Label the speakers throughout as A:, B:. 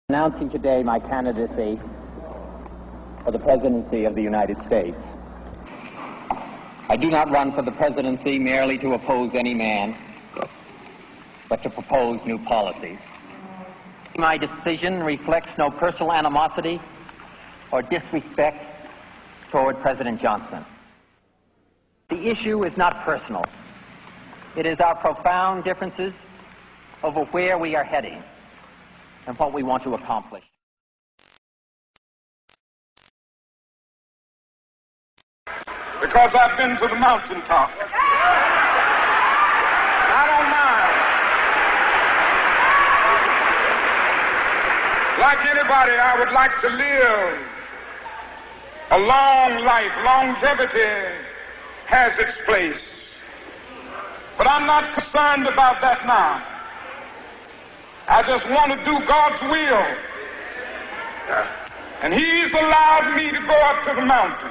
A: Announcing today my candidacy for the presidency of the United States. I do not run for the presidency merely to oppose any man, but to propose new policies. My decision reflects no personal animosity or disrespect toward President Johnson. The issue is not personal. It is our profound differences over where we are heading and what we want to accomplish.
B: Because I've been to the mountaintop. I don't mind. Like anybody, I would like to live a long life. Longevity has its place. But I'm not concerned about that now. I just want to do God's will. And He's allowed me to go up to the mountain.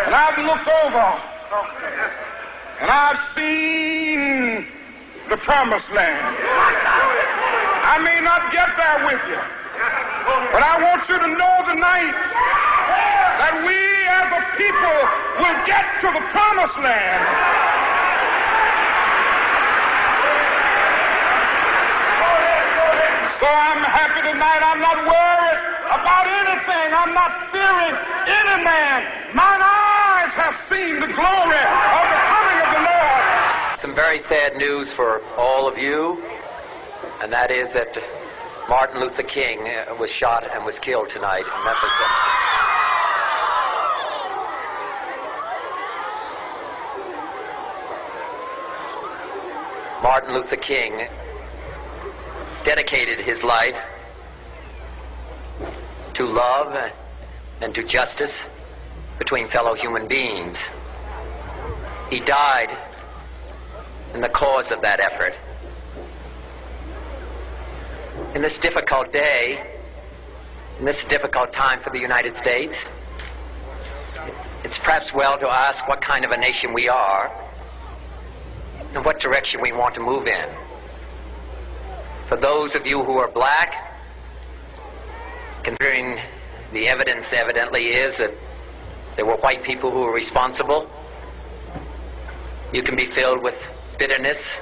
B: And I've looked over. And I've seen the promised land. I may not get there with you. But I want you to know tonight that we as a people will get to the promised land. So I'm happy tonight. I'm not worried about anything. I'm not fearing any man. Mine eyes have seen the glory of the coming of the Lord.
C: Some very sad news for all of you, and that is that Martin Luther King was shot and was killed tonight in Memphis. Martin Luther King dedicated his life to love and to justice between fellow human beings. He died in the cause of that effort. In this difficult day, in this difficult time for the United States, it's perhaps well to ask what kind of a nation we are and what direction we want to move in. For those of you who are black, considering the evidence evidently is that there were white people who were responsible, you can be filled with bitterness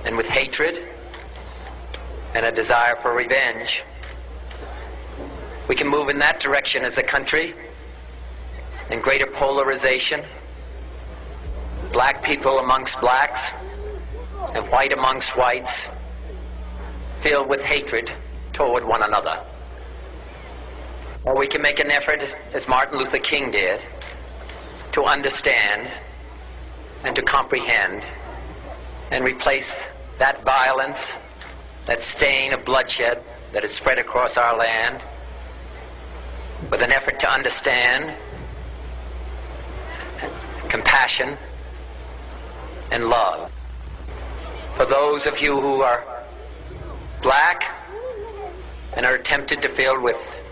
C: and with hatred and a desire for revenge. We can move in that direction as a country, in greater polarization, black people amongst blacks and white amongst whites, filled with hatred toward one another. Or we can make an effort, as Martin Luther King did, to understand and to comprehend and replace that violence, that stain of bloodshed that is spread across our land, with an effort to understand compassion and love. For those of you who are black and are tempted to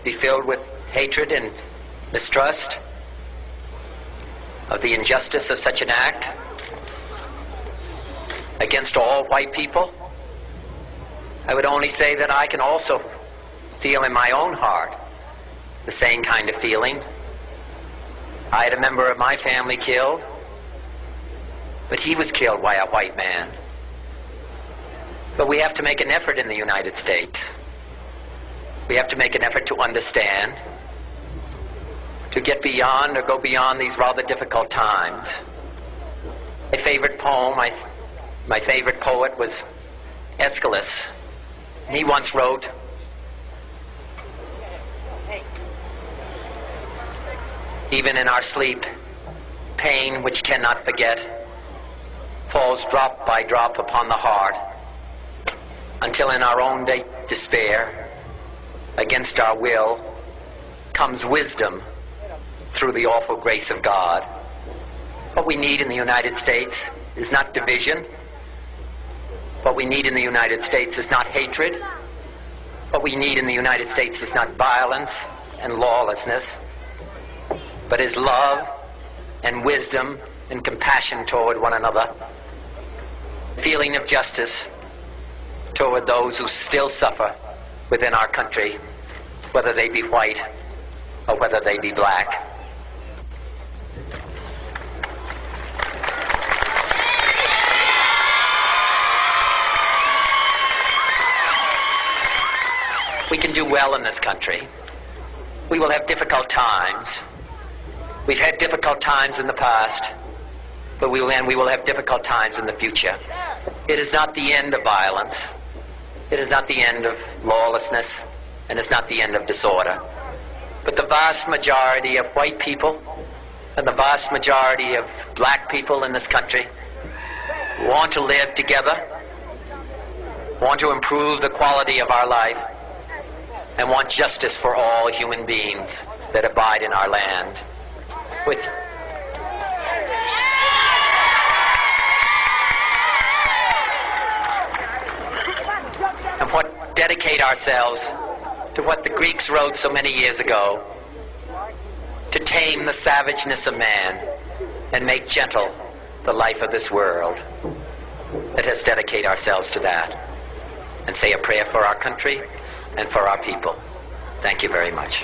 C: be filled with hatred and mistrust of the injustice of such an act against all white people, I would only say that I can also feel in my own heart the same kind of feeling. I had a member of my family killed, but he was killed by a white man. But we have to make an effort in the United States. We have to make an effort to understand, to get beyond or go beyond these rather difficult times. My favorite poem, my favorite poet was Aeschylus. He once wrote, "Even in our sleep, pain which cannot forget falls drop by drop upon the heart, until in our own despair, against our will, comes wisdom through the awful grace of God." What we need in the United States is not division. What we need in the United States is not hatred. What we need in the United States is not violence and lawlessness, but is love and wisdom and compassion toward one another, feeling of justice toward those who still suffer within our country, whether they be white or whether they be black. We can do well in this country. We will have difficult times. We've had difficult times in the past, but we will have difficult times in the future. It is not the end of violence. It is not the end of lawlessness, and it's not the end of disorder. But the vast majority of white people and the vast majority of black people in this country want to live together, want to improve the quality of our life, and want justice for all human beings that abide in our land. And dedicate ourselves to what the Greeks wrote so many years ago, to tame the savageness of man and make gentle the life of this world. Let us dedicate ourselves to that and say a prayer for our country and for our people. Thank you very much.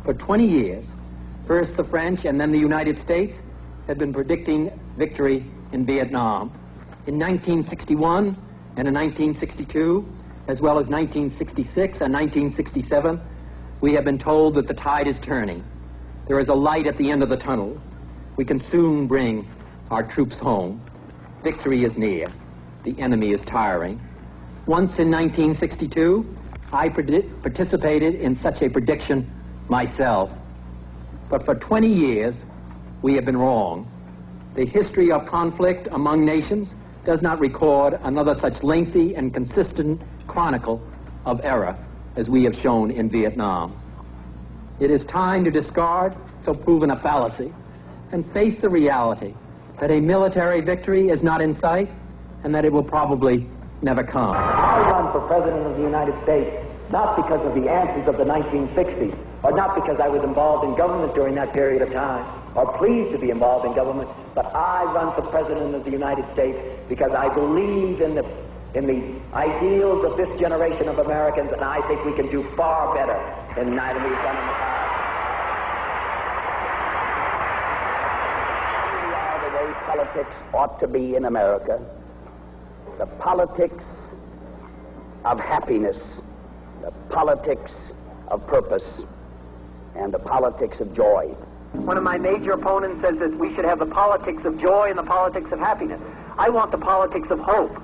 D: For 20 years, first the French and then the United States had been predicting victory in Vietnam. In 1961 and in 1962, as well as 1966 and 1967, we have been told that the tide is turning. There is a light at the end of the tunnel. We can soon bring our troops home. Victory is near. The enemy is tiring. Once in 1962, I participated in such a prediction myself. But for 20 years, we have been wrong. The history of conflict among nations does not record another such lengthy and consistent chronicle of error as we have shown in Vietnam. It is time to discard so proven a fallacy and face the reality that a military victory is not in sight and that it will probably never come.
E: I run for President of the United States not because of the answers of the 1960s, or not because I was involved in government during that period of time, or pleased to be involved in government, but I run for President of the United States because I believe in the ideals of this generation of Americans, and I think we can do far better than we've done in the past. We are the way politics ought to be in America. The politics of happiness, the politics of purpose, and the politics of joy. One of my major opponents says that we should have the politics of joy and the politics of happiness. I want the politics of hope,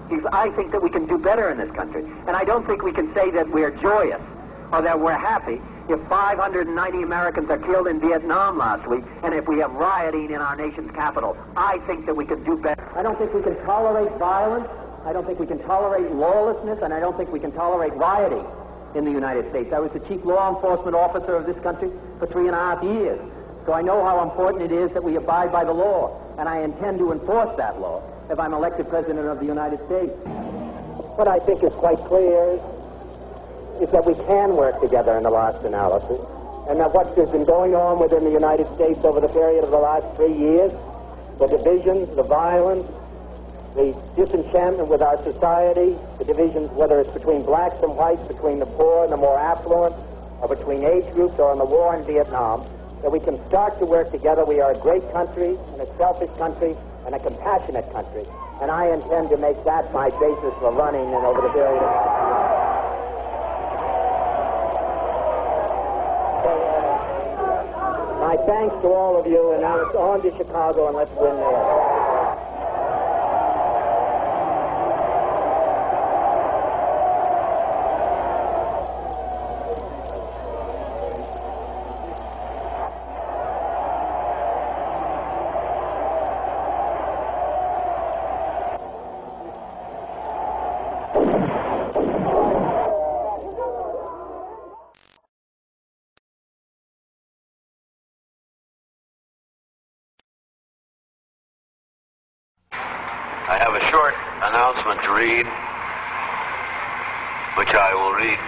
E: because I think that we can do better in this country. And I don't think we can say that we're joyous or that we're happy if 590 Americans are killed in Vietnam last week and if we have rioting in our nation's capital. I think that we can do better. I don't think we can tolerate violence. I don't think we can tolerate lawlessness, and I don't think we can tolerate rioting in the United States. I was the chief law enforcement officer of this country for 3.5 years. So I know how important it is that we abide by the law, and I intend to enforce that law if I'm elected President of the United States. What I think is quite clear is that we can work together in the last analysis, and that what has been going on within the United States over the period of the last 3 years, the divisions, the violence, the disenchantment with our society, the divisions, whether it's between blacks and whites, between the poor and the more affluent, or between age groups, or in the war in Vietnam, that we can start to work together. We are a great country, and a selfish country, and a compassionate country. And I intend to make that my basis for running and over the period of time. My thanks to all of you, and now it's on to Chicago, and let's win there.
F: I have a short announcement to read, which I will read